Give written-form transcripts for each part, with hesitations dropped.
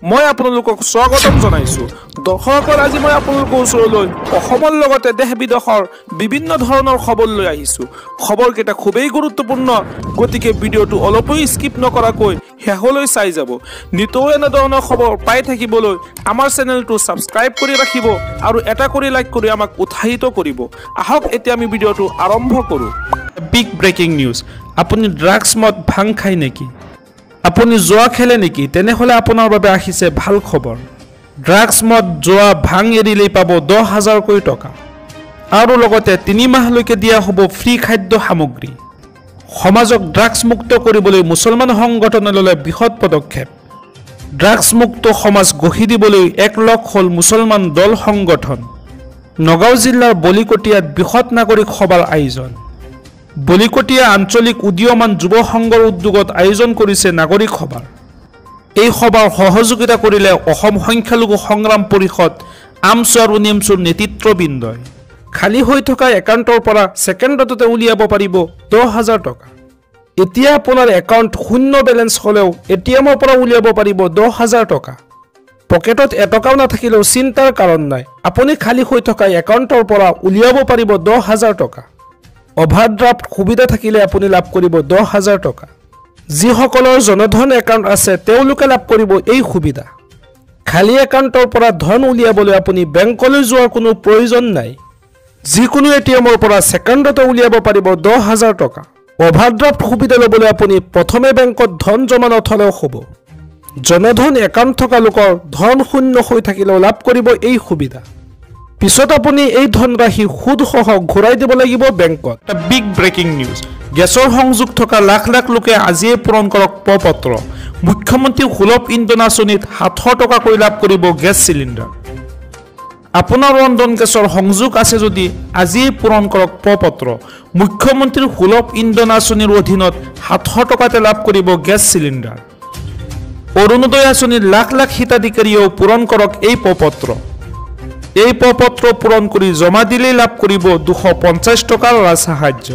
মই আপোনালোকক স্বাগতম জনাইছো। দৰ্শকৰ আজি মই আপোনালোকৰ ওচৰলৈ অসমৰ লগতে দেশ বিদেশৰ বিভিন্ন ধৰণৰ খবৰ লৈ আহিছো। খবৰকেইটা খুবেই গুৰুত্বপূৰ্ণ, গতিকে ভিডিঅ'টো অলপো স্কিপ নকৰাকৈ শেষলৈ চাই যাব। নিতৌ এনে ধৰণৰ খবৰ পাই থাকিবলৈ আমাৰ চেনেলটো ছাবস্ক্ৰাইব কৰি ৰাখিব আৰু এটা কৰি লাইক কৰি আমাক উৎসাহিত কৰিব। আহক এতিয়া আমি ভিডিঅ'টো আৰম্ভ কৰোঁ। Big breaking news. আপুনি ড্ৰাগছ মদ ভাং খায় নেকি? আপুনি জুৱা খেলে নেকি? তেনেহ'লে আপোনাৰ বাবে আহিছে ভাল খবৰ। ড্ৰাগছ মদ জুৱা ভাং এৰিলেই পাব 10,000কৈ টকা আৰু লগতে 3 মাহলৈকে দিয়া হ'ব ফ্ৰী খাদ্য সামগ্ৰী। সমাজক ড্ৰাগছ মুক্ত কৰিবলৈ মুছলমান সংগঠনে ল'লে বৃহৎ পদক্ষেপ। ড্ৰাগছ মুক্ত সমাজ গঢ়ি দিবলৈ একলগ হ'ল মুছলমান দল সংগঠন। নগাঁও জিলাৰ বলিকটীয়াত বৃহৎ নাগৰিক সভাৰ আয়োজন। বলিকটীয়া আঞ্চলিক উদীয়মান যুৱ সংঘৰ উদ্যোগত আয়োজন কৰিছে নাগৰিক সভাৰ। এই সভাৰ সহযোগিতা কৰিলে অসম সংখ্যালঘু সংগ্ৰাম পৰিষদ আমছু আৰু নিমছুৰ নেতৃত্ববৃন্দই। খালী হৈ থকা একাউণ্টৰ পৰা ছেকেণ্ডতে উলিয়াব পাৰিব 10,000 টকা। এতিয়া আপোনাৰ একাউণ্ট শূন্য বেলেঞ্চ হ'লেও এটিএমৰ পৰা উলিয়াব পাৰিব 10,000 টকা। পকেটত এটকাও নাথাকিলেও চিন্তাৰ কাৰণ নাই, আপুনি খালী হৈ থকা একাউণ্টৰ পৰা উলিয়াব পাৰিব 10,000 টকা। অভাৰড্ৰাফ্ট সুবিধা থাকিলে আপুনি লাভ কৰিব 10,000 টকা। যিসকলৰ জনধন একাউণ্ট আছে তেওঁলোকে লাভ কৰিব এই সুবিধা। খালী একাউণ্টৰ পৰা ধন উলিয়াবলৈ আপুনি বেংকলৈ যোৱাৰ কোনো প্ৰয়োজন নাই। যিকোনো এটিএমৰ পৰা ছেকেণ্ডতে উলিয়াব পাৰিব 10,000 টকা। অভাৰড্ৰাফ্ট সুবিধা ল'বলৈ আপুনি প্ৰথমে বেংকত ধন জমা নথলেও হ'ব। জনধন একাউণ্ট থকা লোকৰ ধন শূন্য হৈ থাকিলেও লাভ কৰিব এই সুবিধা। পিছত আপুনি এই ধনৰাশি সুদসহ ঘূৰাই দিব লাগিব বেংকত। Big breaking news. গেছৰ সংযোগ থকা লাখ লাখ লোকে আজিয়ে পূৰণ কৰক প্ৰ-পত্ৰ। মুখ্যমন্ত্ৰী সুলভ ইন্ধন আঁচনিত 700 টকাকৈ লাভ কৰিব গেছ চিলিণ্ডাৰ। আপোনাৰ ৰন্ধন গেছৰ সংযোগ আছে যদি আজিয়ে পূৰণ কৰক প্ৰ-পত্ৰ। মুখ্যমন্ত্ৰীৰ সুলভ ইন্ধন আঁচনিৰ অধীনত 700 টকাতে লাভ কৰিব গেছ চিলিণ্ডাৰ। অৰুণোদয় আঁচনিৰ লাখ লাখ হিতাধিকাৰীয়েও পূৰণ কৰক এই প্ৰ-পত্ৰ। এই প্ৰ-পত্ৰ পূৰণ কৰি জমা দিলেই লাভ কৰিব 250 টকাৰ ৰাজসাহায্য।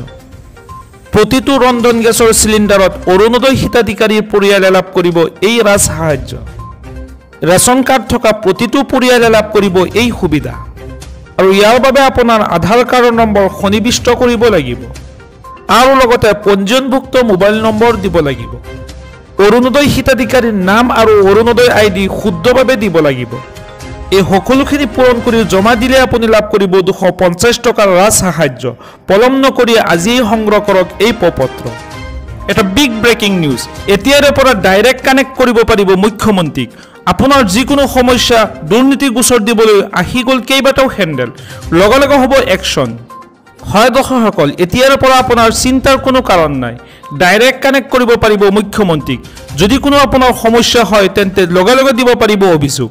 প্ৰতিটো ৰন্ধন গেছৰ চিলিণ্ডাৰত অৰুণোদয় হিতাধিকাৰীৰ পৰিয়ালে লাভ কৰিব এই ৰাজসাহায্য। ৰেচন কাৰ্ড থকা প্ৰতিটো পৰিয়ালে লাভ কৰিব এই সুবিধা। আৰু ইয়াৰ বাবে আপোনাৰ আধাৰ কাৰ্ডৰ নম্বৰ সন্নিৱিষ্ট কৰিব লাগিব আৰু লগতে পঞ্জীয়নভুক্ত মোবাইল নম্বৰ দিব লাগিব। অৰুণোদয় হিতাধিকাৰীৰ নাম আৰু অৰুণোদয় ID শুদ্ধভাৱে দিব লাগিব। এই সকলোখিনি পূৰণ কৰি জমা দিলে আপুনি লাভ কৰিব 250 টকাৰ ৰাজসাহায্য। পলম নকৰি আজিয়েই সংগ্ৰহ কৰক এই প্ৰ-পত্ৰ। এটা বিগ ব্ৰেকিং নিউজ। এতিয়াৰে পৰা ডাইৰেক্ট কানেক্ট কৰিব পাৰিব মুখ্যমন্ত্ৰীক। আপোনাৰ যিকোনো সমস্যা দুৰ্নীতি গোচৰ দিবলৈ আহি গ'ল কেইবাটাও হেণ্ডেল, লগে লগে হ'ব একশ্যন। হয় দৰ্শকসকল, এতিয়াৰে পৰা আপোনাৰ চিন্তাৰ কোনো কাৰণ নাই। ডাইৰেক্ট কানেক্ট কৰিব পাৰিব মুখ্যমন্ত্ৰীক। যদি কোনো আপোনাৰ সমস্যা হয় তেন্তে লগে লগে দিব পাৰিব অভিযোগ।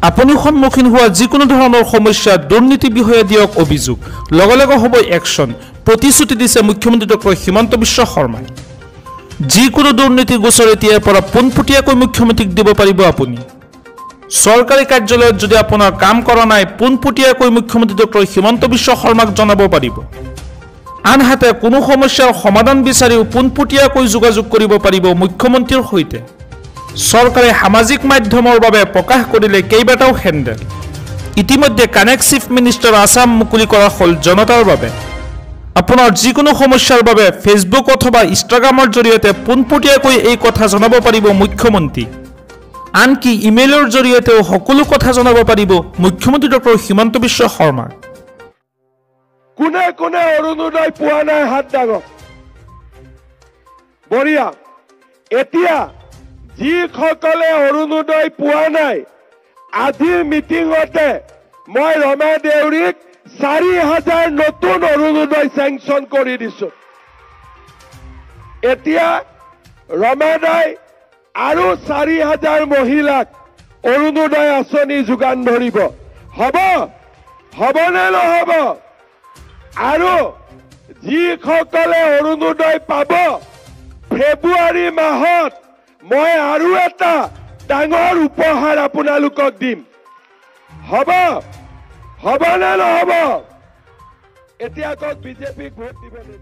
আপুনি সন্মুখীন হোৱা যিকোনো ধৰণৰ সমস্যা দুৰ্নীতি বিষয়ে দিয়ক অভিযোগ, লগে লগে হ'ব একশ্যন। প্ৰতিশ্ৰুতি দিছে মুখ্যমন্ত্ৰী ডক্টৰ হিমন্ত বিশ্ব শৰ্মাই। যিকোনো দুৰ্নীতি গোচৰ এতিয়াৰ পৰা পোনপটীয়াকৈ মুখ্যমন্ত্ৰীক দিব পাৰিব আপুনি। চৰকাৰী কাৰ্যালয়ত যদি আপোনাৰ কাম কৰা নাই পোনপটীয়াকৈ মুখ্যমন্ত্ৰী ডক্টৰ হিমন্ত বিশ্ব শৰ্মাক জনাব পাৰিব। আনহাতে কোনো সমস্যাৰ সমাধান বিচাৰিও পোনপটীয়াকৈ যোগাযোগ কৰিব পাৰিব মুখ্যমন্ত্ৰীৰ সৈতে। চৰকাৰে সামাজিক মাধ্যমৰ বাবে প্ৰকাশ কৰিলে কেইবাটাও হেণ্ডেল। ইতিমধ্যে কানেক্ট চিফ মিনিষ্টাৰ আছাম মুকলি কৰা হ'ল জনতাৰ বাবে। আপোনাৰ যিকোনো সমস্যাৰ বাবে ফেচবুক অথবা ইনষ্টাগ্ৰামৰ জৰিয়তে পোনপটীয়াকৈ এই কথা জনাব পাৰিব মুখ্যমন্ত্ৰী। আনকি ইমেইলৰ জৰিয়তেও সকলো কথা জনাব পাৰিব মুখ্যমন্ত্ৰী ডক্টৰ হিমন্ত বিশ্ব শৰ্মাক। কোনে কোনে অৰুণোদয় পোৱা নাই হাত দাঙক। বঢ়িয়া। এতিয়া যিসকলে অৰুণোদয় পোৱা নাই আজিৰ মিটিঙতে মই ৰমা দেউৰীক 4,000 নতুন অৰুণোদয় চেংচন কৰি দিছো। এতিয়া ৰমাদাই আৰু 4,000 মহিলাক অৰুণোদয় আঁচনি যোগান ধৰিব। হবনে নহব? আৰু যিসকলে অৰুণোদয় পাব ফেব্ৰুৱাৰী মাহত মই আৰু এটা ডাঙৰ উপহাৰ আপোনালোকক দিম। হবনে নহব? এতিয়া কওক বিজেপিক ভোট দিবেনে?